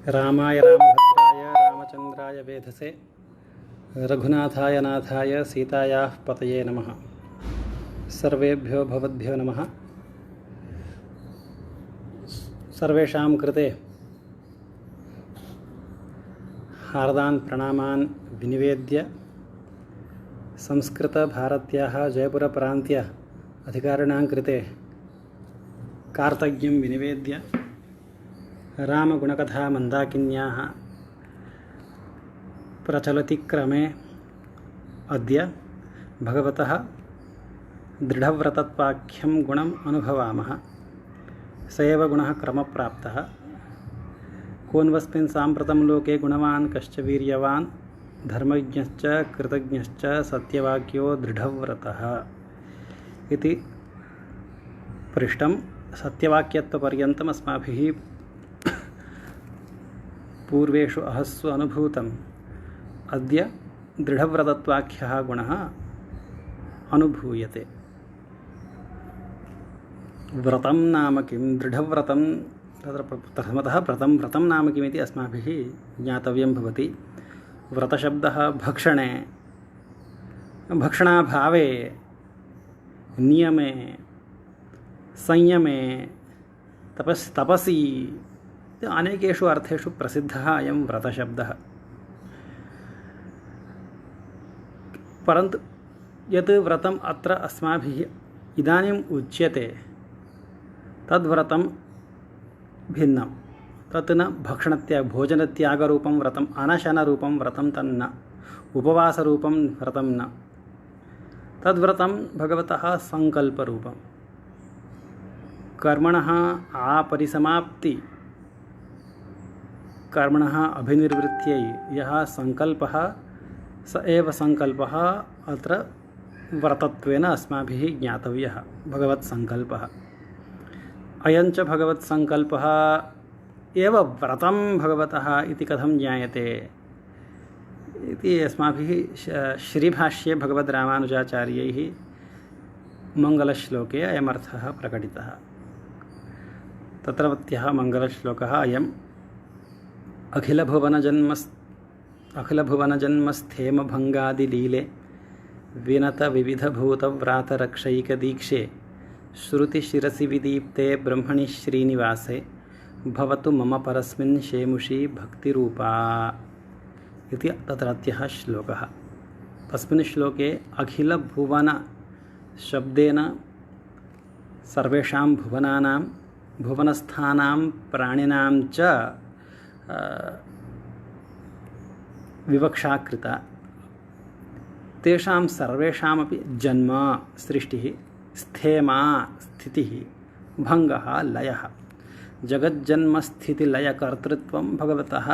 रामाय रामभद्राय रामचंद्राय वेधसे रघुनाथाय नाथाय सीतायाः पतये नमः। सर्वेभ्यो भवद्भ्यो नमः। सर्वेषां कृते हार्दान् प्रणामान् विनिवेद्य संस्कृतभारत्याः जयपुरप्रान्त्य अधिकारिणां कृते कार्तज्ञं विनिवेद्य रामगुणकथा मन्दाकिन्याः प्रचलति क्रमे अद्य भगवतः दृढव्रतत्वाख्यं गुणम् अनुभवामः। स एव गुणः क्रमप्राप्तः। कोऽन्वस्मिन् साम्प्रतं लोके गुणवान् कश्च वीर्यवान् धर्मज्ञश्च कृतज्ञश्च सत्यवाक्यो दृढव्रतः इति पृष्टं। सत्यवाक्यत्वपर्यन्तम् अस्माभिः पूर्वेषु अहस्सु अनुभूतम्। अद्य दृढव्रतत्वाख्यः गुणः अनुभूयते। व्रतं नाम किं? दृढव्रतं तत्र प्रथमतः व्रतं नाम किमिति अस्माभिः ज्ञातव्यं भवति। व्रतशब्दः भक्षणे, भक्षणाभावे, नियमे, संयमे, तपसि अनेकेषु अर्थेषु प्रसिद्धः अयं व्रतशब्दः। परन्तु यत् व्रतम् अत्र अस्माभिः इदानीम् उच्यते तद्व्रतं भिन्नं। तत् न भोजनत्यागरूपं व्रतम्, अनशनरूपं व्रतं तन्न, उपवासरूपं व्रतं न। तद्व्रतं भगवतः सङ्कल्परूपं। कर्मणः आपरिसमाप्ति, कर्मणः अभिनिवृत्त्यै यः सङ्कल्पः स एव सङ्कल्पः अत्र व्रतत्वेन अस्माभिः ज्ञातव्यः, भगवत्सङ्कल्पः। अयञ्च भगवत्सङ्कल्पः एव व्रतं भगवतः इति कथं ज्ञायते इति अस्माभिः श्रीभाष्ये भगवद्रामानुजाचार्यैः मङ्गलश्लोके अयमर्थः प्रकटितः। तत्रत्यः मङ्गलश्लोकः अयम्: अखिलभुवनजन्मस्थेमभङ्गादिलीले विनतविविधभूतव्रातरक्षैकदीक्षे श्रुतिशिरसि विदीप्ते ब्रह्मणि श्रीनिवासे भवतु मम परस्मिन् शेमुषी भक्तिरूपा इति तत्रत्यः श्लोकः। तस्मिन् श्लोके अखिलभुवन शब्देन सर्वेषां भुवनानां, भुवनस्थानां प्राणिनां च विवक्षा कृता। तेषां सर्वेषामपि जन्म, सृष्टिः, स्थेमा, स्थितिः, भङ्गः, लयः, जगज्जन्मस्थितिलयकर्तृत्वं भगवतः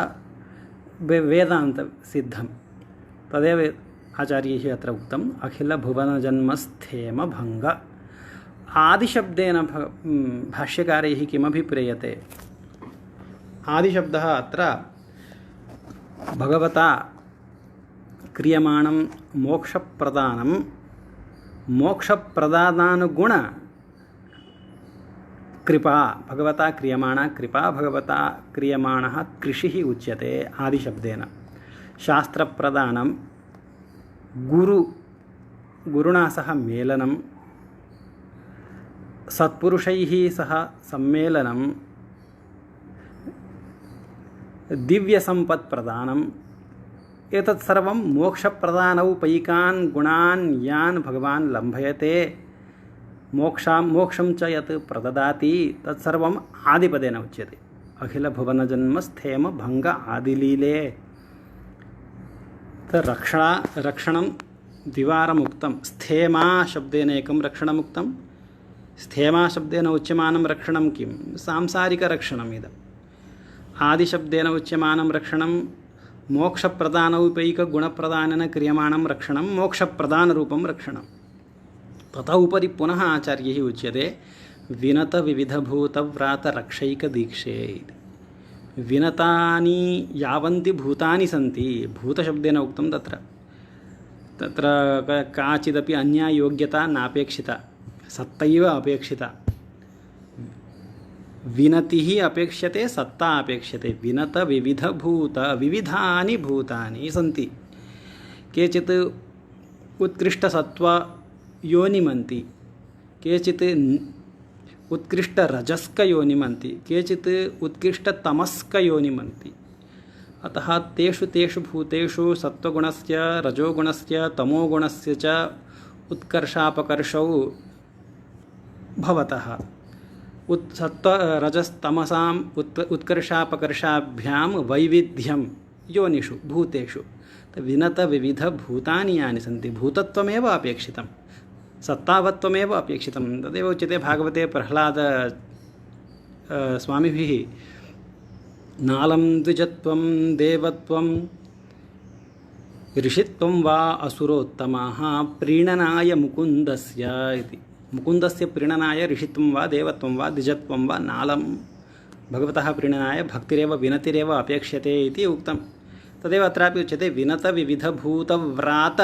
वेदान्तसिद्धं। तदेव आचार्यैः अत्र उक्तम्। अखिलभुवनजन्मस्थेमभङ्ग आदिशब्देन भाष्यकारैः किमभिप्रेयते? आदिशब्दः अत्र भगवता क्रियमाणं मोक्षप्रदानं, मोक्षप्रदानानुगुण कृपा, भगवता क्रियमाणा कृपा, भगवता क्रियमाणः कृषिः उच्यते आदिशब्देन। शास्त्रप्रदानं, गुरुणा सह मेलनं, सत्पुरुषैः सह सम्मेलनं, दिव्यसम्पत्प्रदानम्, एतत् सर्वं मोक्षप्रदानौपैकान् गुणान् यान् भगवान् लम्भयते, मोक्षं च यत् प्रददाति तत्सर्वम् आदिपदेन उच्यते। अखिलभुवनजन्मस्थेमभङ्ग आदिलीले। रक्षणं द्विवारमुक्तं। स्थेमा शब्देन एकं रक्षणमुक्तं। स्थेमा शब्देन उच्यमानं रक्षणं किं? सांसारिकरक्षणम् इदम्। आदिशब्देन उच्यमानं रक्षणं मोक्षप्रदानौपैकगुणप्रदानेन क्रियमाणं रक्षणं, मोक्षप्रदानरूपं रक्षणं। ततः उपरि पुनः आचार्यैः उच्यते विनतविविधभूतव्रातरक्षैकदीक्षे। विनतानि यावन्ति भूतानि सन्ति, भूतशब्देन उक्तं। तत्र काचिदपि अन्या योग्यता नापेक्षिता, सत्तैव अपेक्षिता। विनतिः अपेक्ष्यते, सत्ता अपेक्ष्यते। विनत विविधभूत विविधानि भूतानि सन्ति। केचित् उत्कृष्टसत्त्वयोनिमन्ति, केचित् उत्कृष्टरजस्कयोनिमन्ति, केचित् उत्कृष्टतमस्कयोनिमन्ति। अतः तेषु तेषु भूतेषु सत्त्वगुणस्य, रजोगुणस्य, तमोगुणस्य च उत्कर्षापकर्षौ भवतः सत्त्वरजस्तमसाम् उत्कर्षापकर्षाभ्यां वैविध्यं योनिषु भूतेषु। विनतविविधभूतानि यानि सन्ति, भूतत्वमेव अपेक्षितं, सत्तावत्वमेव अपेक्षितं। तदेव उच्यते भागवते प्रह्लाद स्वामिभिः नालं द्विजत्वं देवत्वं ऋषित्वं वा असुरोत्तमाः प्रीणनाय मुकुन्दस्य इति। मुकुन्दस्य प्रीणनाय ऋषित्वं वा देवत्वं वा द्विजत्वं वा नालं भगवतः प्रीणनाय भक्तिरेव विनतिरेव अपेक्ष्यते इति उक्तं। तदेव अत्रापि उच्यते विनतविविधभूतव्रात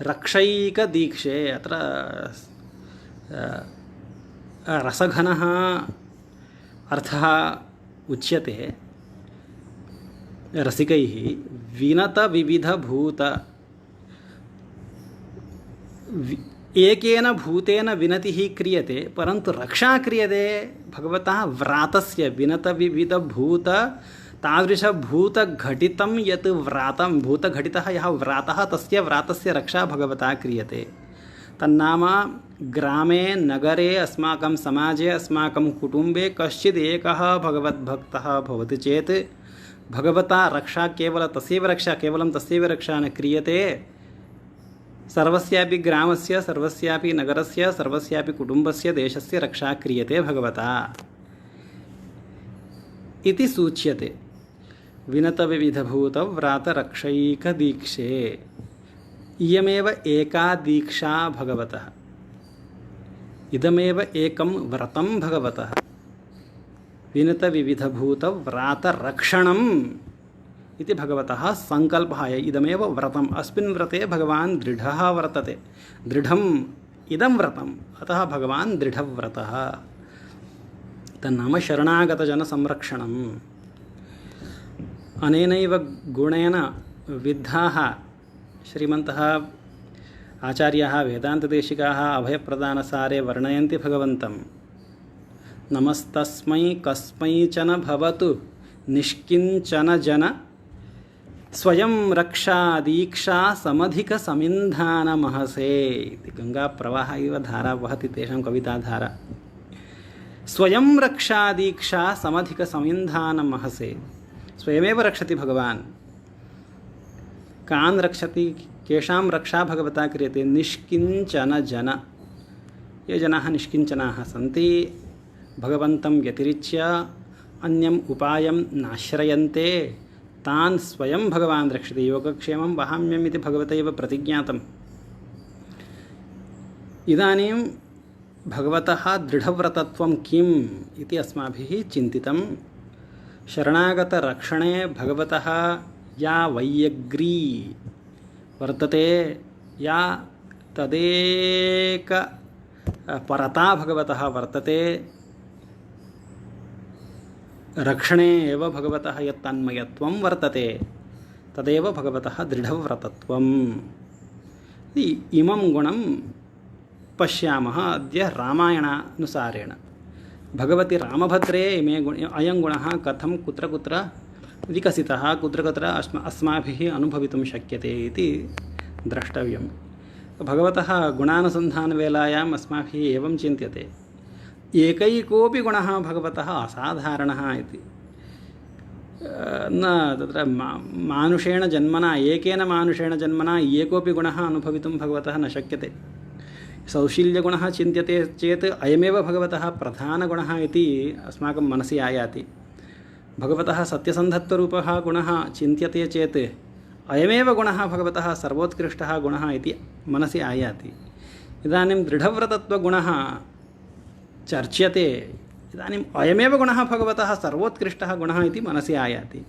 रक्षैकदीक्षे। अत्र रसघनः अर्थः उच्यते रसिकैः। विनतविविधभूत एकेन भूतेन विनतिः क्रियते, परन्तु रक्षा क्रियते भगवतः व्रातस्य। विनतविविधभूत तादृशभूतघटितं यत् व्रातं, भूतघटितः यः व्रातः, तस्य व्रातस्य रक्षा भगवता क्रियते। तन्नाम ग्रामे नगरे अस्माकं समाजे अस्माकं कुटुम्बे कश्चित् एकः भगवद्भक्तः भवति चेत् भगवता रक्षा केवलं तस्यैव रक्षा न क्रियते, सर्वस्यापि ग्रामस्य, सर्वस्यापि नगरस्य, सर्वस्यापि कुटुम्बस्य, देशस्य रक्षा क्रियते भगवता इति सूच्यते। विनतविविधभूतव्रातरक्षैकदीक्षे इयमेव एका दीक्षा भगवतः, इदमेव एकं व्रतं भगवतः। विनतविविधभूतव्रातरक्षणम् इति भगवतः सङ्कल्पः। इदमेव व्रतम्, अस्मिन् व्रते भगवान् दृढः वर्तते, दृढम् इदं व्रतम्, अतः भगवान् दृढव्रतः। तन्नाम शरणागतजनसंरक्षणम्। अनेनैव गुणेन विद्धाः श्रीमन्तः आचार्याः वेदान्तदेशिकाः अभयप्रदानसारे वर्णयन्ति भगवन्तं। नमस्तस्मै कस्मैचन भवतु निष्किञ्चन जन स्वयं रक्षा दीक्षा समधिकसमिन्धानमहसे इति। गङ्गाप्रवाह इव धारा वहति तेषां कविताधारा। स्वयं रक्षा दीक्षा समधिकसमिन्धानमहसे। स्वयमेव रक्षति भगवान्। कान् रक्षति, केषां रक्षा भगवता क्रियते? निष्किञ्चन जन। ये जनाः निष्किञ्चनाः सन्ति, भगवन्तं व्यतिरिच्य अन्यम् उपायं नाश्रयन्ते, तान् स्वयं भगवान् रक्षति। योगक्षेमं वहाम्यम् इति भगवतैव प्रतिज्ञातम्। इदानीं भगवतः दृढव्रतत्वं किम् इति अस्माभिः चिन्तितं। शरणागतरक्षणे भगवतः या वैयग्री वर्तते, या तदेक परता भगवतः वर्तते, रक्षणे एव भगवतः यत् तन्मयत्वं वर्तते, तदेव भगवतः दृढव्रतत्वम्। इमं गुणं पश्यामः अद्य रामायणानुसारेण। भगवति रामभद्रे अयं गुणः कथं कुत्र कुत्र विकसितः, कुत्र कुत्र अस्माभिः अनुभवितुं शक्यते इति द्रष्टव्यं। भगवतः गुणानुसन्धानवेलायाम् अस्माभिः एवं चिन्त्यते, एकैकोऽपि गुणः भगवतः असाधारणः इति। न तत्र मानुषेण जन्मना, एकेन मानुषेण जन्मना एकोऽपि गुणः अनुभवितुं भगवतः न शक्यते। सौशील्यगुणः चिन्त्यते चेत् अयमेव भगवतः प्रधानगुणः इति अस्माकं मनसि आयाति। भगवतः सत्यसन्धत्वरूपः गुणः चिन्त्यते चेत् अयमेव गुणः भगवतः सर्वोत्कृष्टः गुणः इति मनसि आयाति। इदानीं दृढव्रतत्वगुणः चर्च्यते, इदानीम् अयमेव गुणः भगवतः सर्वोत्कृष्टः गुणः इति मनसि आयाति।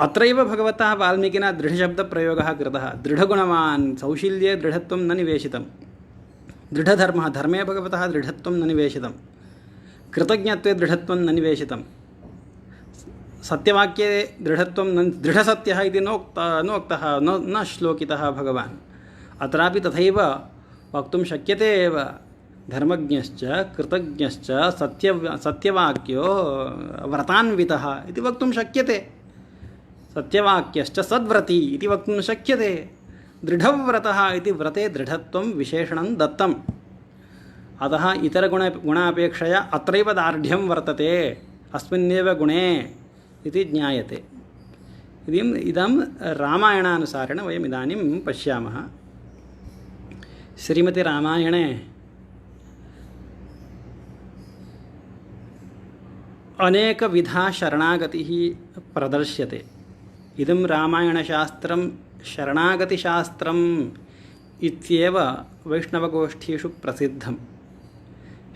अत्रैव भगवतः वाल्मीकिना दृढशब्दप्रयोगः कृतः। दृढगुणवान्, सौशील्ये दृढत्वं न निवेशितं। दृढधर्मः, धर्मे भगवतः दृढत्वं न निवेशितं। कृतज्ञत्वे दृढत्वं न निवेशितं, सत्यवाक्ये दृढत्वं दृढसत्यः इति नोक्तः न श्लोकितः भगवान्। अत्रापि तथैव वक्तुं शक्यते एव। धर्मज्ञश्च कृतज्ञश्च सत्यवाक्यो व्रतान्वितः इति वक्तुं शक्यते। सत्यवाक्यश्च सद्व्रती इति वक्तुं शक्यते। दृढव्रतः इति व्रते दृढत्वं विशेषणं दत्तम्। अतः इतरगुणापेक्षया अत्रैव दार्ढ्यं वर्तते अस्मिन्नेव गुणे इति ज्ञायते। इदं रामायणानुसारेण वयम् इदानीं पश्यामः। श्रीमद्रामायणे अनेकविधा शरणागतिः प्रदर्श्यते। इदं रामायणशास्त्रं शरणागतिशास्त्रम् इत्येव वैष्णवगोष्ठीषु प्रसिद्धं।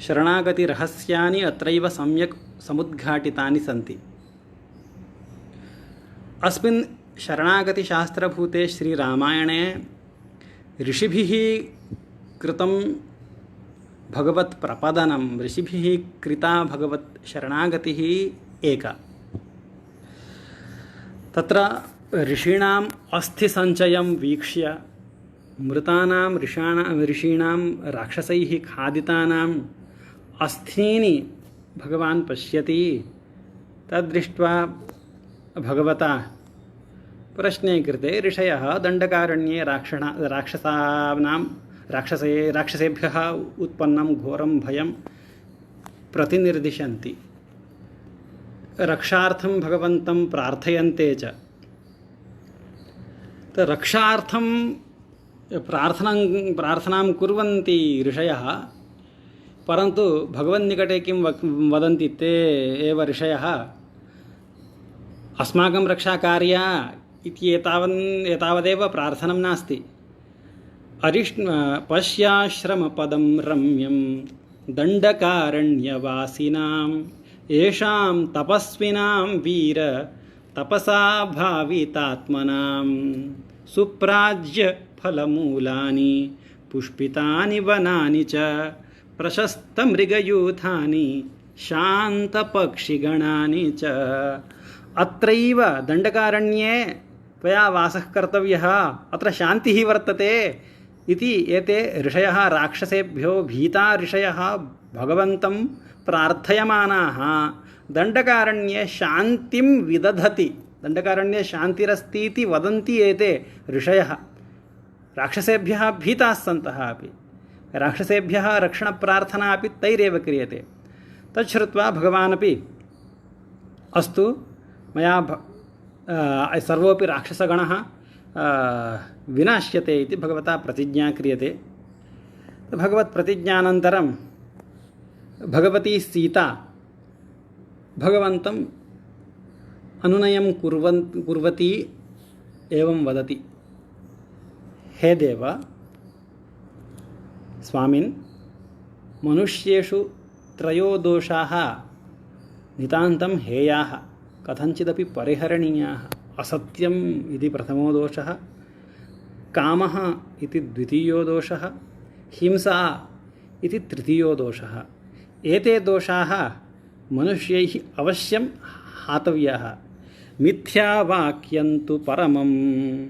शरणागतिरहस्यानि अत्रैव सम्यक् समुद्घाटितानि सन्ति। अस्मिन् शरणागतिशास्त्रभूते श्रीरामायणे ऋषिभिः कृतं भगवत् प्रपदनं, ऋषिभिः कृता भगवत् शरणागतिः एका। तत्र ऋषीणाम् अस्थिसञ्चयं वीक्ष्य, मृतानां ऋषीणां राक्षसैः खादितानाम् अस्थीनि भगवान् पश्यति। तद्दृष्ट्वा भगवता प्रश्ने कृते ऋषयः दण्डकारण्ये राक्षसेभ्यः उत्पन्नं घोरं भयं प्रतिनिर्दिशन्ति। रक्षार्थं भगवन्तं प्रार्थयन्ते च। रक्षार्थं प्रार्थनां कुर्वन्ति ऋषयः, परन्तु भगवन्निकटे किं वदन्ति ते एव ऋषयः, अस्माकं रक्षाकार्या इति एतावदेव प्रार्थनं नास्ति। पश्याश्रमपदं रम्यं दण्डकारण्यवासिनां येषां तपस्विनां वीर तपसा भावितात्मनां सुप्राज्य फलमूलानि पुष्पितानि वनानि च प्रशस्तमृगयूथानि शान्तपक्षिगणानि च। अत्रैव दण्डकारण्ये त्वया वासः कर्तव्यः, अत्र शान्तिः वर्तते इति एते ऋषयः, राक्षसेभ्यो भीता ऋषयः भगवन्तं प्रार्थयमानाः। दण्डकारण्ये शान्तिं विदधति, दण्डकारण्ये शान्तिरस्ति इति वदन्ति एते ऋषयः। राक्षसेभ्यः भीताः सन्तः अपि राक्षसेभ्यः रक्षणप्रार्थना अपि तैरेव क्रियते। तच्छ्रुत्वा भगवानपि अस्तु मया सर्वोऽपि राक्षसगणः विनाश्यते इति भगवता प्रतिज्ञा क्रियते। भगवत्प्रतिज्ञानन्तरं भगवती सीता भगवन्तम् अनुनयं कुर्वती एवं वदति, हे देव, स्वामिन्, मनुष्येषु त्रयो दोषाः नितान्तं हेयाः, कथञ्चिदपि परिहरणीयाः। असत्यम् इति प्रथमो दोषः, कामः इति द्वितीयो दोषः, हिंसा इति तृतीयो दोषः। एते दोषाः मनुष्यैः अवश्यं हातव्याः। मिथ्यावाक्यन्तु परमम्,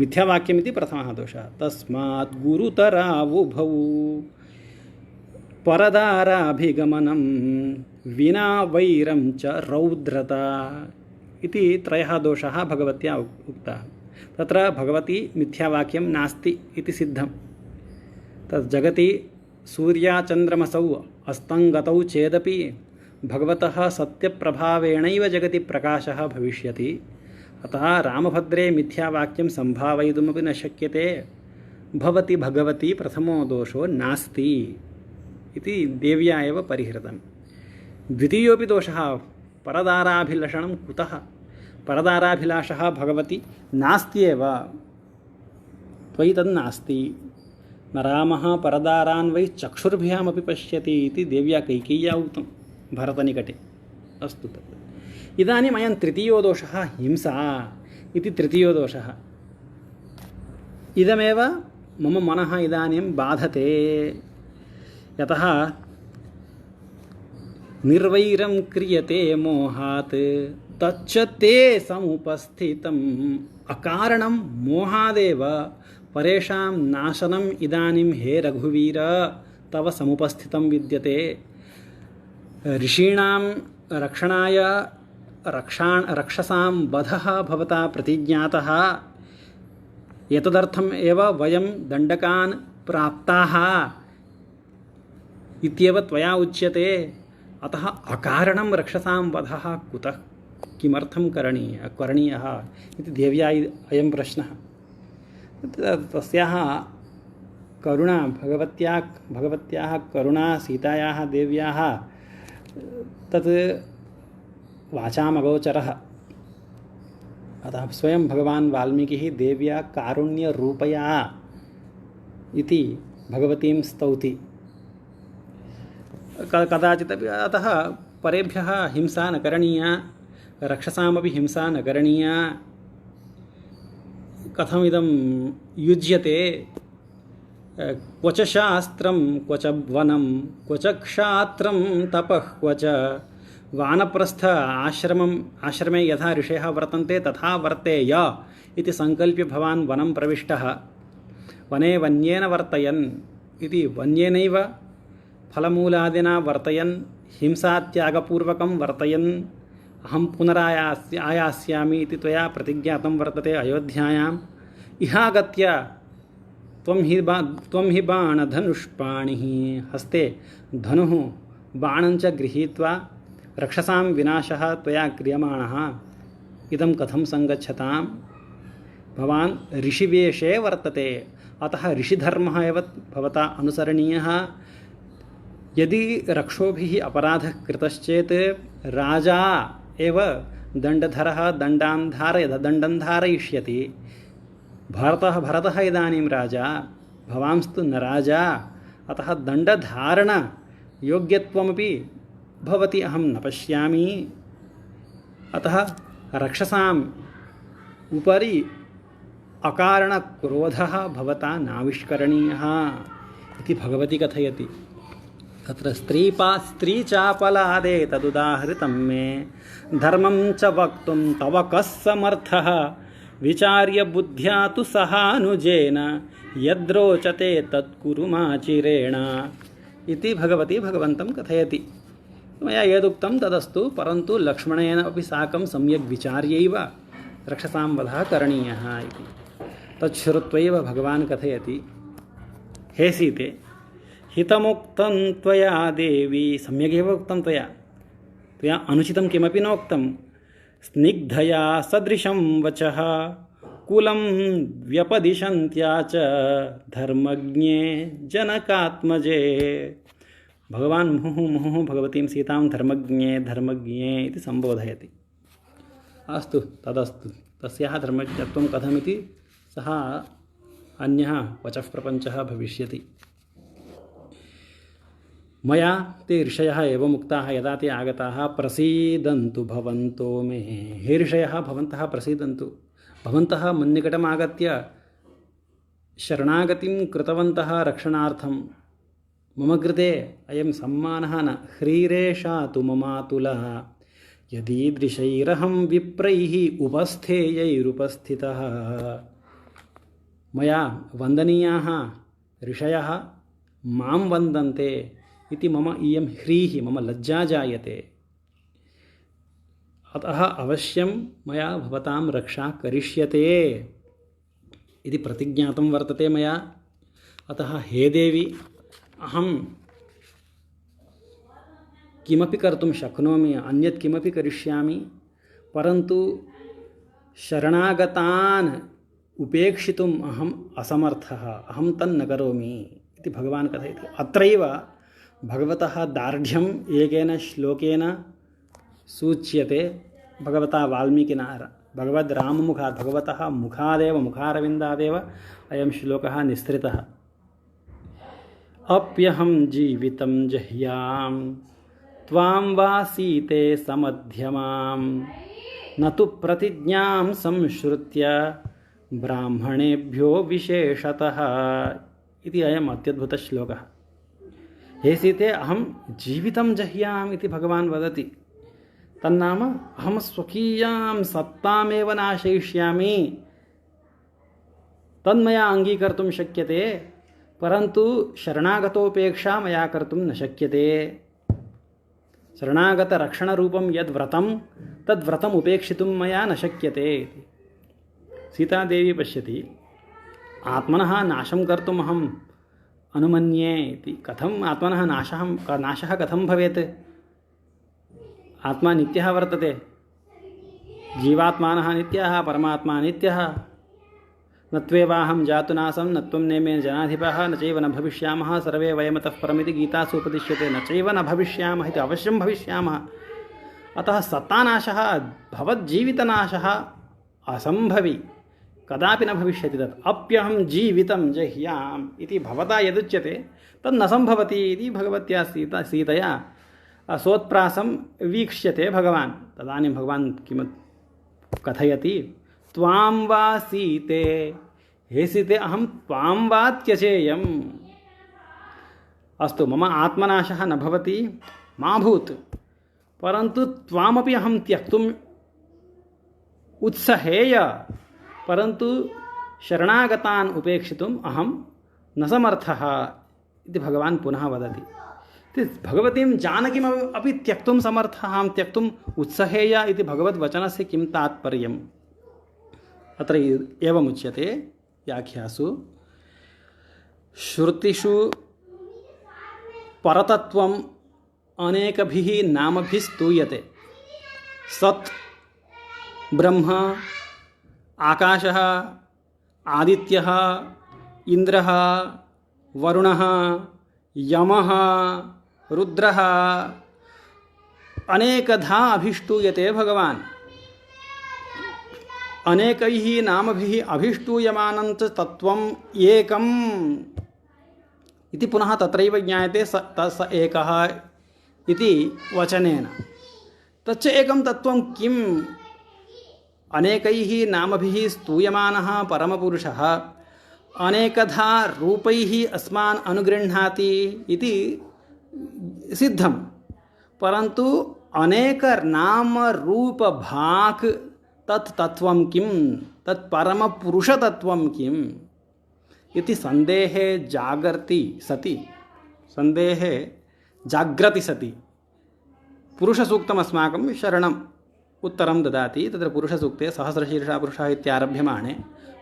मिथ्यावाक्यमिति प्रथमः दोषः। तस्मात् गुरुतरावुभौ परदाराभिगमनं विना वैरं च रौद्रता इति त्रयः दोषाः भगवत्या उक्ताः। तत्र भगवती मिथ्यावाक्यं नास्ति इति सिद्धं। तत् जगति सूर्याचन्द्रमसौ अस्तङ्गतौ चेदपि भगवतः सत्यप्रभावेणैव जगति प्रकाशः भविष्यति। अतः रामभद्रे मिथ्यावाक्यं सम्भावयितुमपि न शक्यते। भवति भगवती प्रथमो दोषो नास्ति इति देव्या एव परिहृतं। द्वितीयोपि दोषः परदाराभिलषणं कुतः? परदाराभिलाषः भगवती नास्त्येव, त्वयि तन्नास्ति। न रामः परदारान् वै चक्षुर्भ्यामपि पश्यति इति देव्या कैकेय्या उक्तं भरतनिकटे। अस्तु, तत् इदानीम् अयं तृतीयो दोषः हिंसा इति तृतीयो दोषः। इदमेव मम मनः इदानीं बाधते। यतः निर्वैरं क्रियते मोहात् तच्च ते समुपस्थितम् अकारणं मोहादेव परेषां नाशनम् इदानीं हे रघुवीर तव समुपस्थितं विद्यते। ऋषीणां रक्षणाय रक्षसां वधः भवता प्रतिज्ञातः। एतदर्थम् एव वयं दण्डकान् प्राप्ताः इत्येव त्वया उच्यते। अतः अकारणं रक्षसां वधः कुतः किमर्थं करणीयः इति देव्या अयं प्रश्नः। तस्याः करुणा भगवत्याः करुणा सीतायाः देव्याः तत् वाचामगोचरः। अतः स्वयं भगवान् वाल्मीकिः देव्या कारुण्यरूपया इति भगवतीं स्तौति। कदाचित् अतः परेभ्यः हिंसा न करणीया, रक्षसामपि हिंसा न करणीया। कथमिदं युज्यते? क्व च शास्त्रं क्व च वनं क्व च क्षात्रं तपः क्व च वानप्रस्थ आश्रमे यथा ऋषयः वर्तन्ते तथा वर्तेय इति संकल्प्य भवान् वनं प्रविष्टः। वने वन्येन वर्तयन् इति वन्येनैव फलमूलादिना वर्तयन् हिंसात्यागपूर्वकं वर्तयन् अहं पुनरायास्यामि इति त्वया प्रतिज्ञातं वर्तते अयोध्यायाम्। इहागत्य त्वं हि बाणधनुष्पाणिः हस्ते धनुः बाणञ्च गृहीत्वा रक्षसां विनाशः त्वया क्रियमाणः इदं कथं संगच्छतां? भवान् ऋषिवेषे वर्तते, अतः ऋषिधर्मः एव भवता अनुसरणीयः। यदि रक्षोभिः अपराधः कृतश्चेत् राजा एव दण्डधरः दण्डं धारयिष्यति। भरतः इदानीं राजा, भवांस्तु न राजा, अतः दण्डधारणयोग्यत्वमपि भवति अहं न पश्यामि। अतः रक्षसाम् उपरि अकारणक्रोधः भवता नाविष्करणीयः इति भगवती कथयति। तत्र स्त्रीचापलादे तदुदाहृतं मे धर्मं च वक्तुं तव कः समर्थः विचार्य बुद्ध्या तु सहानुजेन यद्रोचते तत्कुरु माचिरेण इति भगवती भगवन्तं कथयति। मया यदुक्तं तदस्तु, परन्तु लक्ष्मणेन अपि साकं सम्यक् विचार्यैव रक्षसां वधः करणीयः इति तच्छ्रुत्वैव भगवान् कथयति, हे सीते, हितमुक्तं त्वया देवी, सम्यगेव उक्तं त्वया अनुचितं किमपि नोक्तं। स्निग्धया सदृशं वचः कुलं व्यपदिशन्त्या च धर्मज्ञे जनकात्मजे। भगवान् मुहुः भगवतीं सीतां धर्मज्ञे इति सम्बोधयति। अस्तु, तदस्तु, तस्याः धर्मज्ञत्वं कथमिति सः अन्यः वचः प्रपञ्चः भविष्यति। मया ते ऋषयः एवम् उक्ताः यदा ते आगताः प्रसीदन्तु भवन्तो मे। हे ऋषयः, भवन्तः प्रसीदन्तु। भवन्तः मन्निकटम् आगत्य शरणागतिं कृतवन्तः रक्षणार्थं। मम कृते अयं सम्मानः न ह्रीरेषा तु ममातुलः यदीदृशैरहं विप्रैः उपस्थेयैरुपस्थितः। मया वन्दनीयाः ऋषयः मां वन्दन्ते इति मम इयं ह्रीः, मम लज्जा जायते। अतः अवश्यं मया भवतां रक्षा करिष्यते इति प्रतिज्ञातं वर्तते मया। अतः हे देवी, अहं किमपि कर्तुं शक्नोमि, अन्यत् किमपि करिष्यामि, परन्तु शरणागतान् उपेक्षितुम् अहम् असमर्थः, अहं तन्न करोमि इति भगवान् कथयति। अत्रैव भगवतः दार्ढ्यम् एकेन श्लोकेन सूच्यते। भगवता वाल्मीकिना भगवद्राममुखात्, भगवतः मुखादेव, मुखारविन्दादेव अयं श्लोकः निःसृतः। अप्यहं जीवितं जह्यां त्वां वा सीते समध्यमां न तु प्रतिज्ञां संश्रुत्य ब्राह्मणेभ्यो विशेषतः इति अयम् अत्यद्भुतश्लोकः। हे सीते अहं जीवितं जह्याम् इति भगवान् वदति। तन्नाम अहं स्वकीयां सत्तामेव नाशयिष्यामि, तन्मया अङ्गीकर्तुं शक्यते, परन्तु शरणागतोपेक्षा मया कर्तुं न शक्यते। शरणागतरक्षणरूपं यद्व्रतं तद्व्रतम् उपेक्षितुं मया न शक्यते इति। सीतादेवी पश्यति, आत्मनः नाशं कर्तुम् अहम् अनुमन्ये इति। कथम् आत्मनः नाशः कथं भवेत्? आत्मा नित्यः वर्तते, जीवात्मानः नित्यः, परमात्मा नित्यः। न त्वेवाहं जातुनासं न त्वं नेमे जनाधिपः न चैव न भविष्यामः सर्वे वयमतः परमिति गीतासु उपदिश्यते। न चैव न भविष्यामः इति अवश्यं भविष्यामः। अतः सत्तानाशः भवज्जीवितनाशः असम्भवी, कदापि न भविष्यति। तत् अप्यहं जीवितं जह्याम् इति भवता यदुच्यते तद् न सम्भवति इति भगवत्या सीतया सोत्प्रासं वीक्ष्यते भगवान्। तदानीं भगवान् किं कथयति, त्वां वा सीते, हे सीते अहं त्वां वा त्यजेयम्। अस्तु, मम आत्मनाशः न भवति, मा भूत्, परन्तु त्वामपि अहं त्यक्तुम् उत्सहेय, परन्तु शरणागतान् उपेक्षितुम् अहं न समर्थः इति भगवान् पुनः वदति। भगवतीं जानकीम् अपि त्यक्तुं समर्थः अहं, त्यक्तुम् उत्सहेय इति भगवद्वचनस्य किं तात्पर्यम्? अत्र एवमुच्यते व्याख्यासु, श्रुतिषु परतत्वम् अनेकभिः नामभिः स्तूयते। सत्, ब्रह्म, आकाशः, आदित्यः, इन्द्रः, वरुणः, यमः, रुद्रः, अनेकधा अभिष्टूयते भगवान्। अनेकैः नामभिः अभिष्टूयमानं च तत्त्वम् एकम् इति पुनः तत्रैव ज्ञायते। स एकः इति वचनेन। तच्च एकं तत्त्वं किम्? अनेकैः नामभिः स्तूयमानः परमपुरुषः अनेकधा रूपैः अस्मान् अनुगृह्णाति इति सिद्धं, परन्तु अनेक नाम रूप भाक् तत् तत्त्वं किं, तत् परमपुरुषतत्त्वं किम् इति संदेहे जाग्रति सति पुरुषसूक्तम् अस्माकं शरणम् उत्तरं ददाति। तत्र पुरुषसूक्ते सहस्रशीर्षा पुरुषः इत्यारभ्यमाणे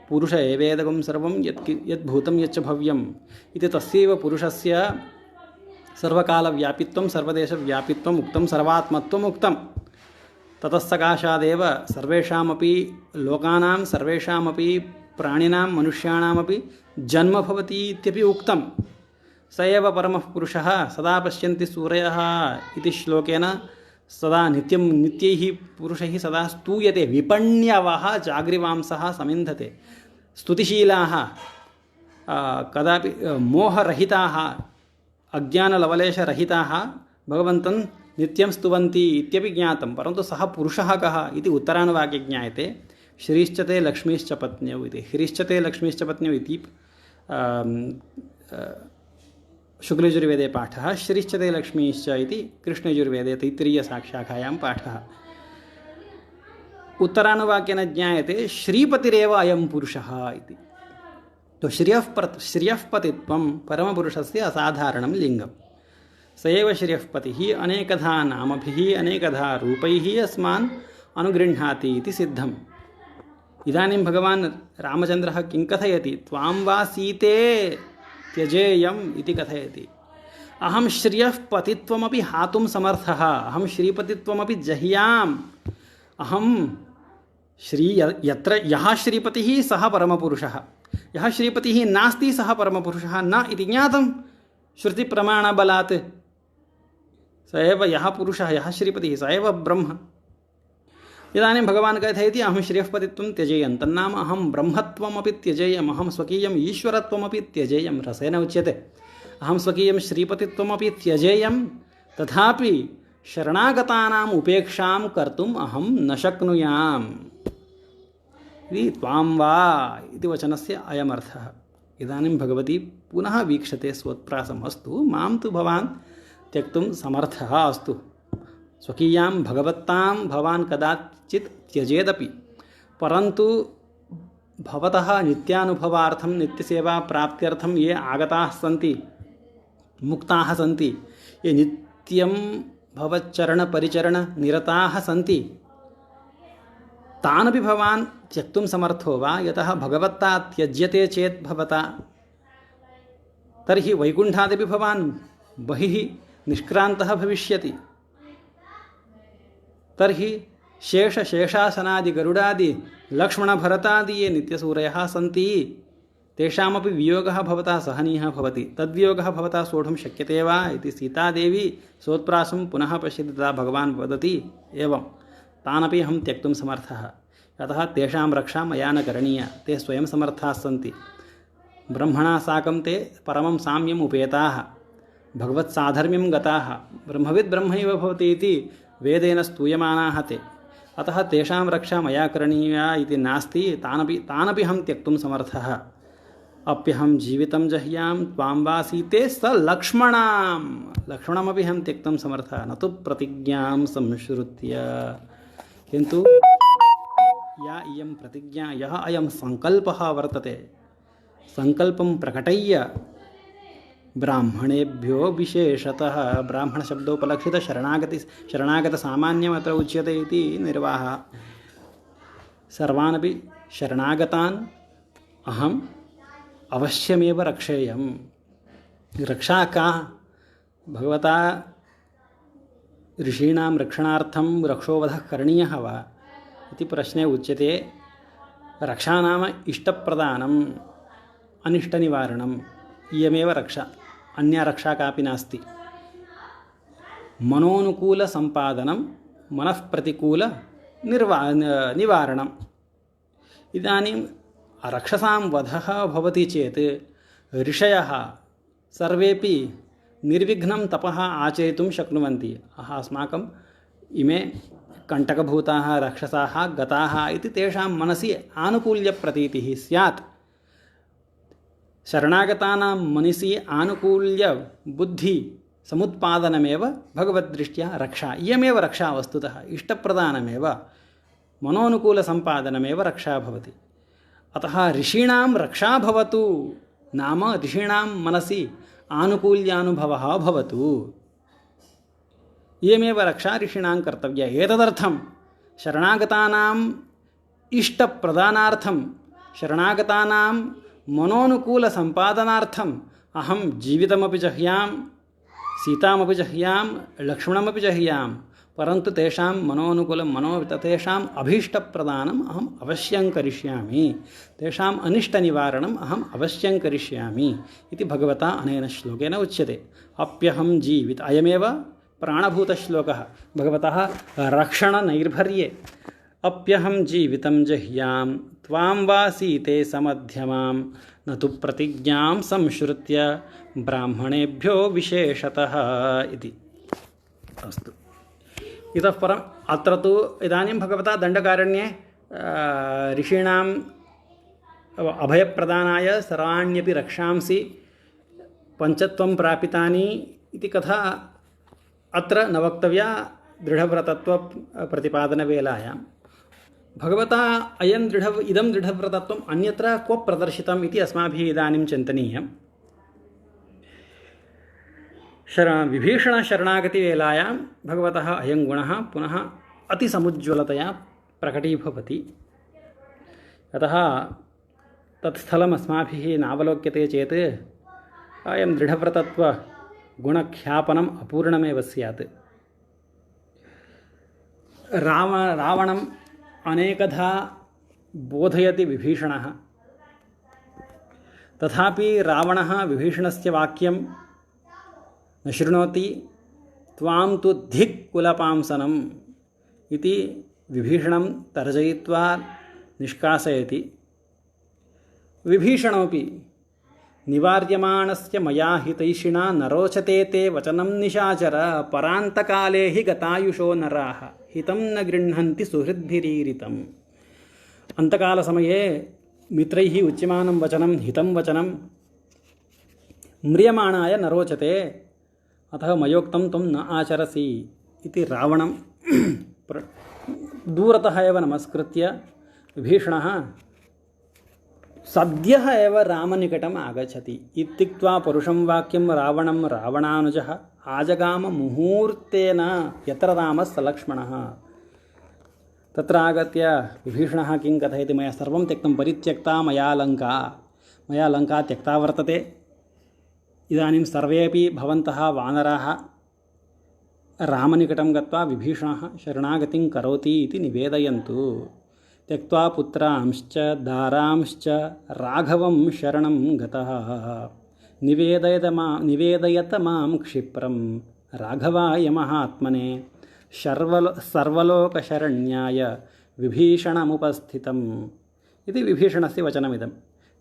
पुरुष एवेदकं सर्वं यद्भूतं यच्च भव्यम् इति तस्यैव पुरुषस्य सर्वकालव्यापित्वं सर्वदेशव्यापित्वम् उक्तं, सर्वात्मत्वम् उक्तं। ततः सकाशादेव सर्वेषामपि लोकानां सर्वेषामपि प्राणिनां मनुष्याणामपि जन्म भवति इत्यपि उक्तं। स एव परमः पुरुषः सदा पश्यन्ति सूरयः इति श्लोकेन सदा नित्यैः पुरुषैः सदा स्तूयते। विपण्यवः जाग्रिवांसः समिन्धते। स्तुतिशीलाः, कदापि मोहरहिताः, अज्ञानलवलेशरहिताः भगवन्तं नित्यं स्तुवन्ति इत्यपि ज्ञातं। परन्तु सः पुरुषः कः इति उत्तरानुवाक्ये ज्ञायते। श्रीश्चते लक्ष्मीश्च पत्न्यौ इति। ह्रीश्चते लक्ष्मीश्च पत्न्यौ इति शुक्लयजुर्वेदे पाठः, श्रीश्चते लक्ष्मीश्च इति कृष्णयजुर्वेदे तैत्तिरीयशाखायां पाठः। उत्तरानुवाक्येन ज्ञायते श्रीपतिरेव अयं पुरुषः इति। तो श्रियःपतित्वं परमपुरुषस्य असाधारणं लिङ्गं। स एव श्रियःपतिः अनेकधा नामभिः अनेकधा रूपैः अस्मान् अनुगृह्णाति इति सिद्धम्। इदानीं भगवान् रामचन्द्रः किं कथयति? त्वां वा सीते त्यजेयम् इति कथयति। अहं श्रियःपतित्वमपि हातुं समर्थः, अहं श्रीपतित्वमपि जह्याम्। अहं यत्र यः श्रीपतिः सः परमपुरुषः, यः श्रीपतिः नास्ति सः परमपुरुषः न इति ज्ञातं श्रुतिप्रमाणबलात्। स एव यः पुरुषः, यः श्रीपतिः, स एव ब्रह्म। इदानीं भगवान् कथयति अहं श्रियःपतित्वं त्यजेयं, तन्नाम अहं ब्रह्मत्वमपि त्यजेयम्, अहं स्वकीयम् ईश्वरत्वमपि त्यजेयं। रसेन उच्यते अहं स्वकीयं श्रीपतित्वमपि त्यजेयं, तथापि शरणागतानाम् उपेक्षां कर्तुम् अहं न शक्नुयाम् इति त्वां वा इति वचनस्य अयमर्थः। इदानीं भगवती पुनः वीक्षते स्वोत्प्रासम्। अस्तु, मां तु भवान् त्यक्तुं समर्थः अस्तु, स्वकीयां भगवत्तां भवान् कदाचित् त्यजेदपि, परन्तु भवतः नित्यानुभवार्थं नित्यसेवा प्राप्त्यर्थं ये आगताः सन्ति, मुक्ताः सन्ति, ये नित्यं भवच्चरणपरिचरणनिरताः सन्ति, तानपि भवान् त्यक्तुं समर्थो वा? यतः भगवत्ता त्यज्यते चेत् भवता, तर्हि वैकुण्ठादपि भवान् बहिः निष्क्रान्तः भविष्यति। तर्हि शेषासनादि गरुडादि लक्ष्मणभरतादि ये नित्यसूरयः सन्ति, तेषामपि वियोगः भवता सहनीयः भवति। तद्वियोगः भवता सोढुं शक्यते वा इति सीतादेवी सोत्प्रासं पुनः पश्यति। तदा भगवान् वदति, एवं तानपि अहं त्यक्तुं समर्थः, अतः तेषां रक्षा मया न करणीया, ते स्वयं समर्थाः सन्ति। ब्रह्मणा साकं ते परमं साम्यम् उपेताः, भगवत्साधर्म्यं गताः, ब्रह्मविद् ब्रह्मैव भवति इति वेदेन स्तूयमानाः ते, अतः तेषां रक्षा मया करणीया इति नास्ति। तानपि अहं त्यक्तुं समर्थः। अप्यहं जीवितं जह्यां त्वां वा सीते स लक्ष्मणमपि अहं त्यक्तुं समर्थः, न तु प्रतिज्ञां संश्रुत्य। किन्तु या इयं प्रतिज्ञा, यः अयं सङ्कल्पः वर्तते, सङ्कल्पं प्रकटय्य ब्राह्मणेभ्यो विशेषतः, ब्राह्मणशब्दोपलक्षित शरणागतसामान्यमत्र उच्यते इति निर्वाहः, सर्वानपि शरणागतान् अहम् अवश्यमेव रक्षेयम्। रक्षा का? भगवता ऋषीणां रक्षणार्थं रक्षोवधः करणीयः वा इति प्रश्ने उच्यते, रक्षा नाम इष्टप्रदानम्, अनिष्टनिवारणम्, इयमेव रक्षा, अन्या रक्षा कापि नास्ति। मनोनुकूलसम्पादनं, मनःप्रतिकूलनिवारणम्। इदानीं रक्षसां वधः भवति चेत् ऋषयः सर्वेपि निर्विघ्नं तपः आचरितुं शक्नुवन्ति। अस्माकं इमे कण्टकभूताः राक्षसाः गताः इति तेषां मनसि आनुकूल्यप्रतीतिः स्यात्। शरणागतानां मनसि आनुकूल्यबुद्धि समुत्पादनमेव भगवद्दृष्ट्या रक्षा। इयमेव रक्षा वस्तुतः, इष्टप्रदानमेव, मनोनुकूलसम्पादनमेव रक्षा भवति। अतः ऋषीणां रक्षा भवतु नाम ऋषीणां मनसि आनुकूल्यानुभवः भवतु, इयमेव रक्षा ऋषीणां कर्तव्या। एतदर्थं शरणागतानाम् इष्टप्रदानार्थं, शरणागतानां मनोनुकूलसम्पादनार्थम् अहं जीवितमपि जह्यां, सीतामपि जह्यां, लक्ष्मणमपि जह्यां, परन्तु तेषां तेषाम् अभीष्टप्रदानम् अहम् अवश्यं करिष्यामि, तेषाम् अनिष्टनिवारणम् अहम् अवश्यं करिष्यामि इति भगवता अनेन श्लोकेन उच्यते। अप्यहं जीवित, अयमेव प्राणभूतश्लोकः भगवतः रक्षणनैर्भर्ये। अप्यहं जीवितं जह्यां त्वां वा सीते समध्यमां, न तु प्रतिज्ञां संश्रुत्य ब्राह्मणेभ्यो विशेषतः इति। अस्तु, इतः परम् अत्र तु इदानीं भगवता दण्डकारण्ये ऋषीणाम् अभयप्रदानाय सर्वाण्यपि रक्षांसि पञ्चत्वं प्रापितानि इति कथा अत्र न वक्तव्या। दृढव्रतत्वप्रतिपादनवेलायां भगवता इदं दृढव्रतत्वम् अन्यत्र क्व प्रदर्शितम् इति अस्माभिः इदानीं चिन्तनीयम्। विभीषणशरणागतिवेलायां भगवतः अयं गुणः पुनः अतिसमुज्ज्वलतया प्रकटीभवति। अतः तत्स्थलम् अस्माभिः नावलोक्यते चेत् अयं दृढव्रतत्वगुणख्यापनम् अपूर्णमेव स्यात्। रावणम् अनेकधा बोधयति विभीषणः, तथापि रावणः विभीषणस्य वाक्यं न शृणोति। त्वां तु धिक् कुलपांसनम् इति विभीषणं तर्जयित्वा निष्कासयति। विभीषणोऽपि निवार्यमाणस्य मया हितैषिणा न रोचते ते वचनं निशाचर, परान्तकाले हि गतायुषो नराः हितं न गृह्णन्ति सुहृद्भिरीरितम्। अन्तकालसमये मित्रैः उच्यमानं वचनं हितं वचनं म्रियमाणाय न रोचते, अतः मयोक्तं त्वं न आचरसि इति रावणं दूरतः एव नमस्कृत्य विभीषणः सद्यः एव रामनिकटम् आगच्छति इत्युक्त्वा परुषं वाक्यं रावणं रावणानुजः आजगाम मुहूर्तेन यत्र रामः स लक्ष्मणः। तत्र आगत्य विभीषणः किं कथयति, मया सर्वं त्यक्तं, परित्यक्ता मया लङ्का त्यक्ता वर्तते, इदानीं सर्वेपि भवन्तः वानराः रामनिकटं गत्वा विभीषणः शरणागतिं करोति इति निवेदयन्तु। त्यक्त्वा पुत्रांश्च दारांश्च राघवं शरणं गतः, निवेदयत मां क्षिप्रं राघवाय महात्मने सर्वलोकशरण्याय विभीषणमुपस्थितम् इति विभीषणस्य वचनमिदं।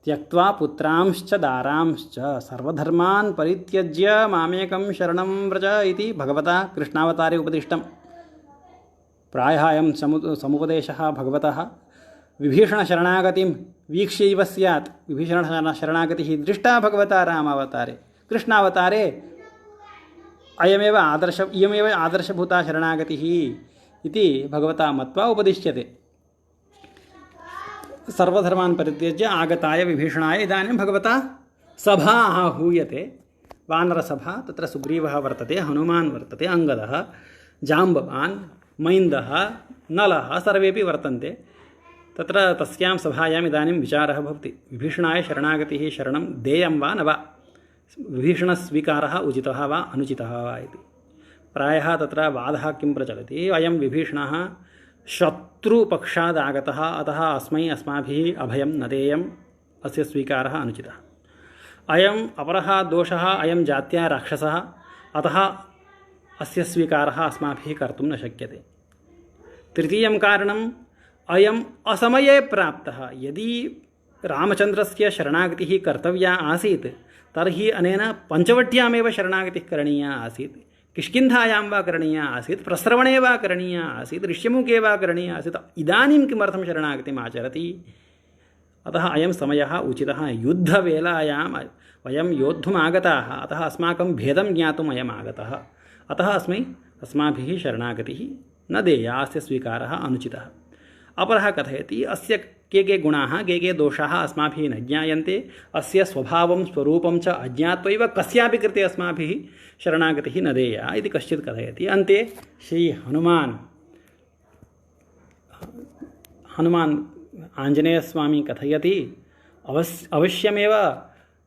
त्यक्त्वा पुत्रांश्च दारांश्च सर्वधर्मान् परित्यज्य मामेकं शरणं व्रज इति भगवता कृष्णावतारे उपदिष्टम्। प्रायः अयं समुपदेशः भगवतः विभीषणशरणागतिं वीक्ष्यैव स्यात्। विभीषणशरणागतिः दृष्टा भगवता रामावतारे, कृष्णावतारे इयमेव आदर्शभूता शरणागतिः इति भगवता मत्वा उपदिश्यते। सर्वधर्मान् परित्यज्य आगताय विभीषणाय इदानीं भगवता सभा आहूयते, वानरसभा। तत्र सुग्रीवः वर्तते, हनुमान् वर्तते, अङ्गदः, जाम्बवान्, मैन्दः, नलः सर्वेपि वर्तन्ते। तत्र तस्यां सभायाम् इदानीं विचारः भवति, विभीषणाय शरणागतिः शरणं देयं वा न वा, विभीषणस्वीकारः उचितः वा अनुचितः वा इति। प्रायः तत्र वादः किं प्रचलति, अयं विभीषणः शत्रुपक्षादागतः, अतः अस्माभिः अभयं न देयम्, अस्य स्वीकारः अनुचितः। अयम् अपरः दोषः, अयं जात्या राक्षसः, अतः अस्य स्वीकारः अस्माभिः कर्तुं न शक्यते। तृतीयं कारणम्, अयम् असमये प्राप्तः। यदि रामचन्द्रस्य शरणागतिः कर्तव्या आसीत् तर्हि अनेन पञ्चवट्यामेव शरणागतिः करणीया आसीत्, किष्किन्धायां वा करणीया आसीत्, प्रस्रवणे वा करणीया आसीत्, ऋष्यमुखे वा करणीया आसीत्। इदानीं किमर्थं शरणागतिम् आचरति? अतः अयं समयः उचितः। युद्धवेलायां वयं योद्धुम् आगताः, अतः अस्माकं भेदं ज्ञातुम् अयम् आगतः, अतः अस्माभिः शरणागतिः न देया, अस्य स्वीकारः अनुचितः। अपरः कथयति, अस्य के गुणाः के दोषाः अस्माभिः न ज्ञायन्ते, अस्य स्वभावं स्वरूपं च अज्ञात्वैव कस्यापि कृते अस्माभिः शरणागतिः न देया इति कश्चित् कथयति। अन्ते श्री हनुमान् आञ्जनेयस्वामी कथयति, अवश्यमेव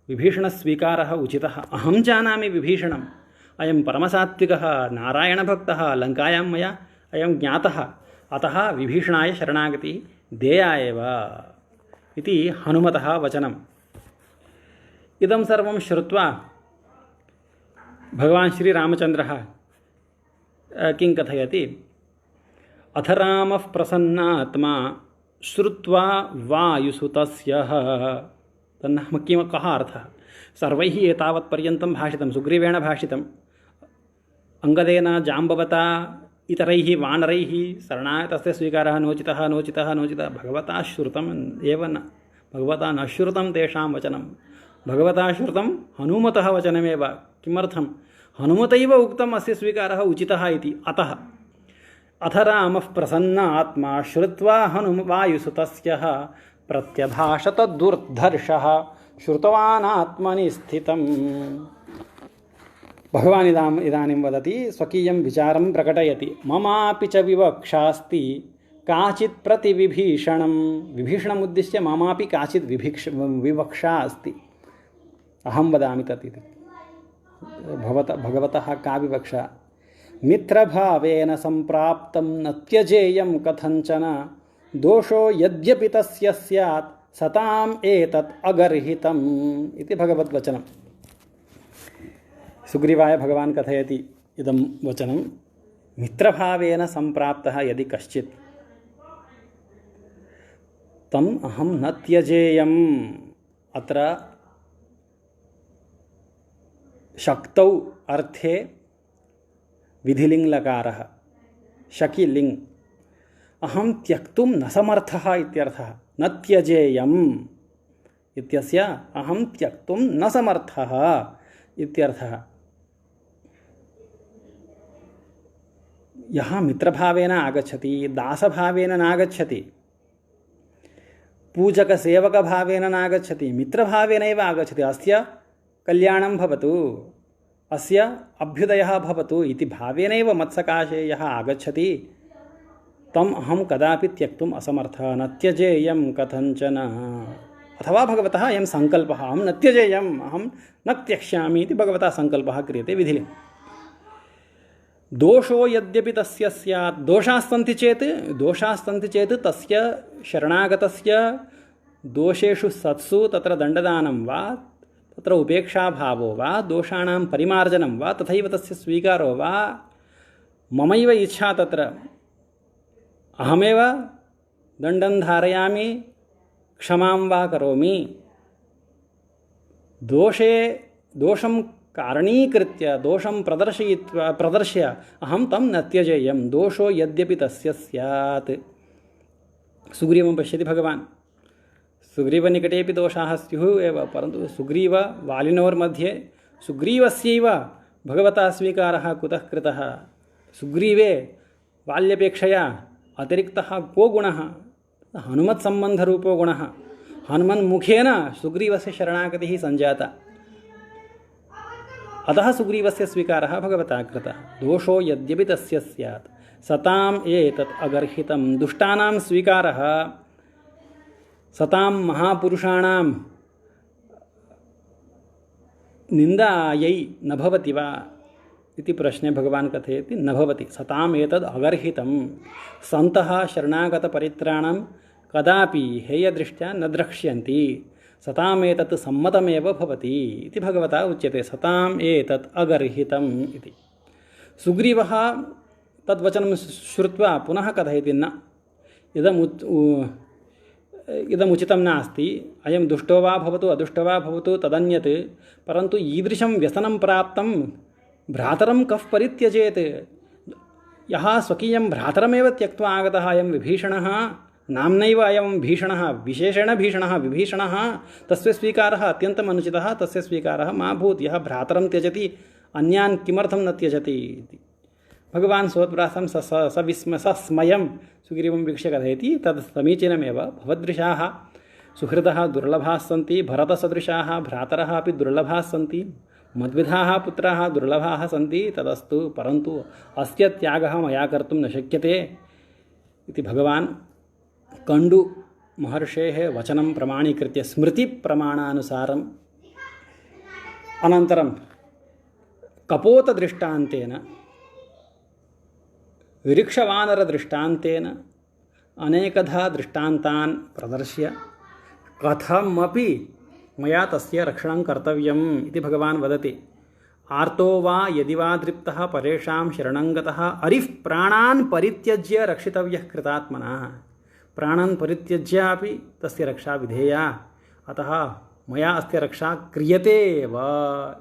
विभीषणस्वीकारः उचितः। अहं जानामि विभीषणम्, अयं परमसात्विकः नारायणभक्तः, लङ्कायां मया अयं ज्ञातः, अतः विभीषणाय शरणागतिः देया एव इति हनुमतः वचनम्। इदं सर्वं श्रुत्वा भगवान् श्रीरामचन्द्रः किं कथयति, अथ रामः प्रसन्नात्मा श्रुत्वा वायुसुतस्य। तन्नाम कः अर्थः? सर्वैः एतावत्पर्यन्तं भाषितं, सुग्रीवेण भाषितम्, अङ्गदेन, जाम्बवता, इतरैः वानरैः शरणागतस्य स्वीकारः नोचितः। भगवता श्रुतम् एव न, भगवता न श्रुतं तेषां वचनं, भगवता श्रुतं हनुमतः वचनमेव। किमर्थं? हनुमतैव उक्तम् अस्य स्वीकारः उचितः इति। अतः अथ रामः प्रसन्न आत्मा श्रुत्वा वायुसुतस्य प्रत्यभाषत दुर्धर्षः श्रुतवान् आत्मनि स्थितम्। भगवान् इदानीं वदति, स्वकीयं विचारं प्रकटयति। ममापि च विवक्षास्ति काचित् प्रतिविभीषणं। विभीषणमुद्दिश्य ममापि काचित् विवक्षा अस्ति, अहं वदामि तत् इति। भगवतः का विवक्षा? मित्रभावेन सम्प्राप्तं न त्यजेयं कथञ्चन, दोषो यद्यपि तस्य स्यात् सताम् एतत् अगर्हितम् इति भगवद्वचनं। सुग्रीवाय भगवान् कथयति इदं वचनं, मित्रभावेन सम्प्राप्तः यदि कश्चित् तम् अहं न त्यजेयम्। अत्र शक्तौ अर्थे विधिलिङ्गलकारः, शकिलिङ्, अहं त्यक्तुं न समर्थः इत्यर्थः। न त्यजेयम् इत्यस्य अहं त्यक्तुं न समर्थः इत्यर्थः। यः मित्रभावेन आगच्छति, दासभावेन नागच्छति, पूजकसेवकभावेन नागच्छति, मित्रभावेनैव आगच्छति। अस्य कल्याणं भवतु, अस्य अभ्युदयः भवतु इति भावेनैव मत्सकाशे यः आगच्छति तम् अहं कदापि त्यक्तुम् असमर्थः। न त्यजेयं कथञ्चन। अथवा भगवतः अयं सङ्कल्पः, अहं न त्यजेयम्, अहं न त्यक्ष्यामि इति भगवतः सङ्कल्पः क्रियते विधिलिङ्गे। दोषो यद्यपि तस्य स्यात्, दोषास्सन्ति चेत् तस्य शरणागतस्य दोषेषु सत्सु तत्र दण्डदानं वा, तत्र उपेक्षाभावो वा, दोषाणां परिमार्जनं वा, तथैव तस्य स्वीकारो वा, ममैव इच्छा तत्र अहमेव दण्डं धारयामि, क्षमां वा करोमि। दोषं कारणीकृत्य, दोषं प्रदर्श्य अहं तं न त्यजेयं, दोषो यद्यपि तस्य स्यात्। सुग्रीवं पश्यति भगवान्, सुग्रीवनिकटेपि दोषाः स्युः एव, परन्तु सुग्रीववालिनोर्मध्ये सुग्रीवस्यैव भगवता स्वीकारः कुतः कृतः? सुग्रीवे बाल्यपेक्षया अतिरिक्तः को गुणः? हनुमत्सम्बन्धरूपो गुणः। हनुमन्मुखेन सुग्रीवस्य शरणागतिः सञ्जाता, अतः सुग्रीवस्य स्वीकारः भगवता कृतः। दोषो यद्यपि तस्य स्यात् सताम् एतत् अगर्हितं। दुष्टानां स्वीकारः सतां महापुरुषाणां निन्दायै न भवति वा इति प्रश्ने भगवान् कथयति, न भवति। सताम् एतद् अगर्हितं। सन्तः शरणागतपरित्राणं कदापि हेयदृष्ट्या न द्रक्ष्यन्ति। सताम् एतत् सम्मतमेव भवति इति भगवता उच्यते। सताम् एतत् अगर्हितम् इति। सुग्रीवः तद्वचनं श्रुत्वा पुनः कथयति, न इदमुचितं नास्ति, अयं दुष्टो वा भवतु अदुष्टो वा भवतु तदन्यत्, परन्तु ईदृशं व्यसनं प्राप्तं भ्रातरं कः परित्यजेत्? यः स्वकीयं भ्रातरमेव त्यक्त्वा आगतः अयं विभीषणः, नाम्नैव अयं भीषणः, विशेषेण भीषणः विभीषणः, तस्य स्वीकारः अत्यन्तम् अनुचितः। तस्य स्वीकारः मा भूत्। यः भ्रातरं त्यजति अन्यान् किमर्थं न त्यजति इति भगवान् सोत्प्रासं सस्मयं सुग्रीवं वीक्ष्य कथयति, तद् समीचीनमेव। भवदृशाः सुहृदः दुर्लभाः सन्ति, भरतसदृशाः भ्रातरः अपि दुर्लभाः सन्ति, मद्विधाः पुत्राः दुर्लभाः सन्ति, तदस्तु, परन्तु अस्य त्यागः मया कर्तुं न शक्यते इति भगवान् कण्डु महर्षेः वचनं प्रमाणीकृत्य स्मृतिप्रमाणानुसारम् अनन्तरं कपोतदृष्टान्तेन, विरिक्षवानरदृष्टान्तेन अनेकधा दृष्टान्तान् प्रदर्श्य कथमपि मया तस्य रक्षणं कर्तव्यम् इति भगवान् वदति। आर्तो वा यदि वा दृप्तः परेषां शरणं गतः अरिः प्राणान् परित्यज्य रक्षितव्यः कृतात्मनः। प्राणान् परित्यज्य अपि तस्य रक्षा विधेया, अतः मया अस्य रक्षा क्रियते एव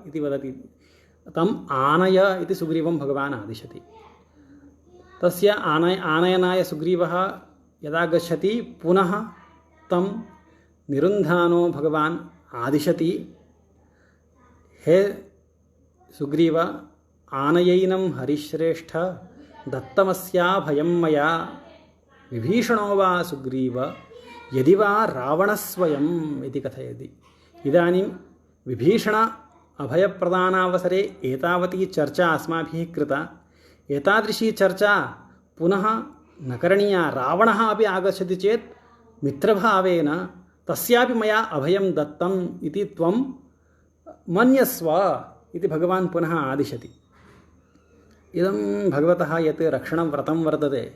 इति वदति। तम् आनय इति सुग्रीवं भगवान् आदिशति। तस्य आनयनाय सुग्रीवः यदा गच्छति पुनः तं निरुन्धानो भगवान् आदिशति, हे सुग्रीव, आनयैनं हरिश्रेष्ठ दत्तमस्या भयं मया, विभीषणो वा सुग्रीव यदि वा रावणस्वयम् इति कथयति। इदानीं विभीषण अभयप्रदानावसरे एतावती चर्चा अस्माभिः कृता, एतादृशी चर्चा पुनः न करणीया। रावणः अपि आगच्छति चेत् मित्रभावेन तस्यापि मया अभयं दत्तम् इति त्वं मन्यस्व इति भगवान् पुनः आदिशति। इदं भगवतः यत् रक्षणव्रतं वर्तते,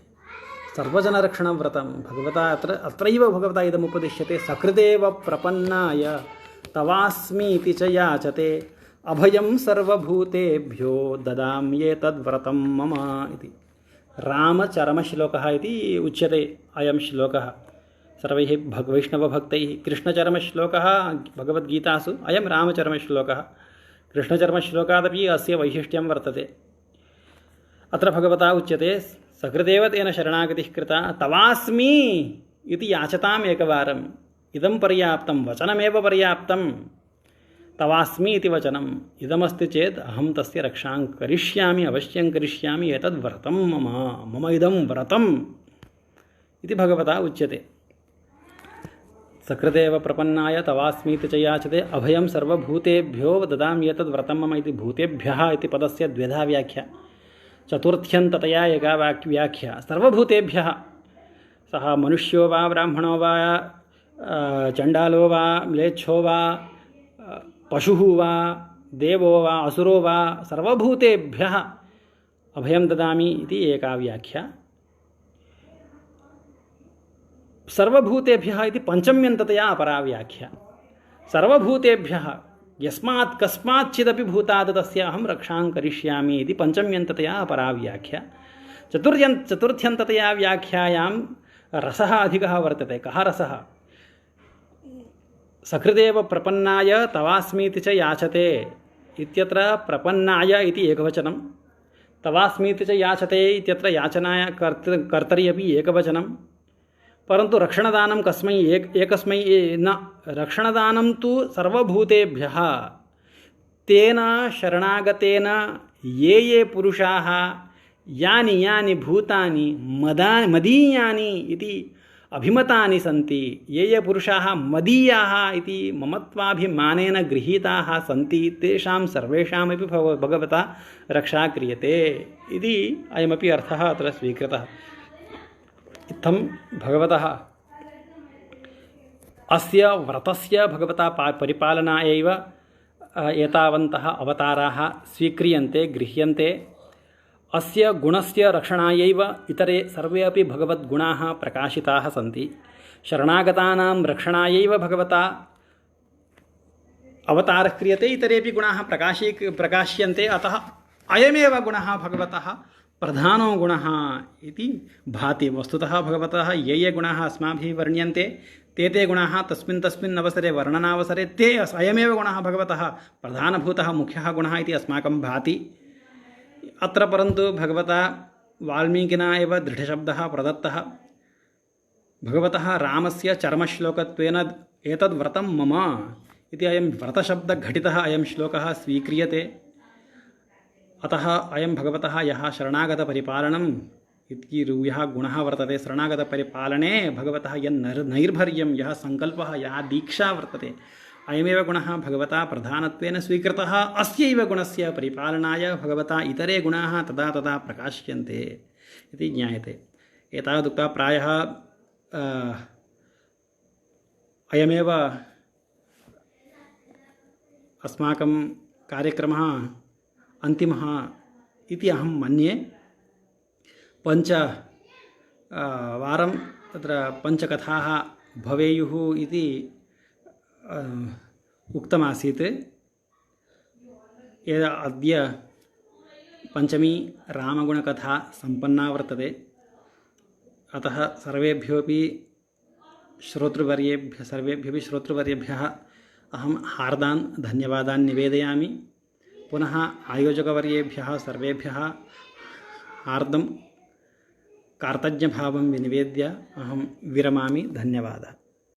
सर्वजनरक्षणव्रतं, भगवता अत्रैव भगवता इदमुपदिश्यते। सकृदेव प्रपन्नाय तवास्मि इति च याचते, अभयं सर्वभूतेभ्यो ददाम्ये तद्व्रतं मम इति। रामचरमश्लोकः इति उच्यते अयं श्लोकः सर्वैः वैष्णवभक्तैः। कृष्णचरमश्लोकः भगवद्गीतासु, अयं रामचरमश्लोकः। कृष्णचरमश्लोकादपि अस्य वैशिष्ट्यं वर्तते। अत्र भगवता उच्यते, सकृदेव तेन शरणागतिः कृता, तवास्मि इति याचताम् एकवारम्। इदं पर्याप्तं वचनमेव पर्याप्तं तवास्मि इति वचनम् इदमस्ति चेत् अहं तस्य रक्षां करिष्यामि अवश्यं करिष्यामि एतद् व्रतं मम इदं व्रतम् इति भगवता उच्यते सकृदेव प्रपन्नाय तवास्मीति च याचते अभयं सर्वभूतेभ्यो ददामि एतद् व्रतं मम इति भूतेभ्यः इति पदस्य द्विधा व्याख्या चतुर्थ्यन्ततया एका व्याख्या सर्वभूतेभ्यः सः मनुष्यो वा ब्राह्मणो वा चण्डालो वा म्लेच्छो वा पशुः वा देवो वा असुरो वा सर्वभूतेभ्यः अभयं ददामि इति एका व्याख्या सर्वभूतेभ्यः इति पंचम्यन्ततया अपरा व्याख्या सर्वभूतेभ्यः यस्मात् कस्माच्चिदपि भूतात् तस्य अहं रक्षां करिष्यामि इति पंचम्यन्ततया अपरा व्याख्या चतुर्थ्यन्ततया व्याख्यायां रसः अधिकः वर्तते कः रसः सकृदेव प्रपन्नाय तवास्मीति च याचते इत्यत्र प्रपन्नाय इति एकवचनं तवास्मीति च याचते इत्यत्र याचनाय कर्तरि अपि एकवचनं परन्तु रक्षणदानं कस्मै एकस्मै न रक्षणदानं तु सर्वभूतेभ्यः तेन शरणागतेन ये पुरुषाः यानि यानि भूतानि मदीयानि इति अभिमतानि सन्ति ये पुरुषाः मदीयाः इति ममत्वाभिमानेन गृहीताः सन्ति तेषां सर्वेषामपि भगवता रक्षा क्रियते इति अयमपि अर्थः अत्र स्वीकृतः इत्थं भगवतः अस्य व्रतस्य भगवता परिपालनाय एव एतावन्तः अवताराः स्वीक्रियन्ते गृह्यन्ते अस्य गुणस्य रक्षणायैव इतरे सर्वे अपि भगवद्गुणाः प्रकाशिताः सन्ति शरणागतानां रक्षणायैव भगवता अवतारः क्रियते इतरेपि गुणाः प्रकाश्यन्ते अतः अयमेव गुणः भगवतः प्रधानो गुणः इति भाति वस्तुतः भगवतः ये गुणाः अस्माभिः वर्ण्यन्ते ते गुणाः तस्मिन् अवसरे वर्णनावसरे ते अयमेव गुणः भगवतः प्रधानभूतः मुख्यः गुणः इति अस्माकं भाति अत्र परन्तु भगवता वाल्मीकिना एव दृढशब्दः प्रदत्तः भगवतः रामस्य चर्मश्लोकत्वेन एतद् व्रतं मम इति अयं व्रतशब्दघटितः अयं श्लोकः स्वीक्रियते अतः अयं भगवतः यः शरणागतपरिपालनम् इति यः गुणः वर्तते शरणागतपरिपालने भगवतः यन्नैर्भर्यं यः सङ्कल्पः यः दीक्षा वर्तते अयमेव गुणः भगवता प्रधानत्वेन स्वीकृतः अस्यैव गुणस्य परिपालनाय भगवता इतरे गुणाः तदा तदा प्रकाश्यन्ते इति ज्ञायते एतावदुक्त्वा प्रायः अयमेव अस्माकं कार्यक्रमः अन्तिमः इति अहं मन्ये वारं तत्र पञ्चकथाः भवेयुः इति उक्तमासीत् अद्य पञ्चमी रामगुणकथा सम्पन्ना वर्तते अतः सर्वेभ्योऽपि श्रोतृवर्येभ्यः अहं हार्दान् धन्यवादान् निवेदयामि पुनः आयोजकवर्येभ्यः सर्वेभ्यः हार्दं कार्तज्ञभावं विनिवेद्य अहं विरमामि धन्यवादः।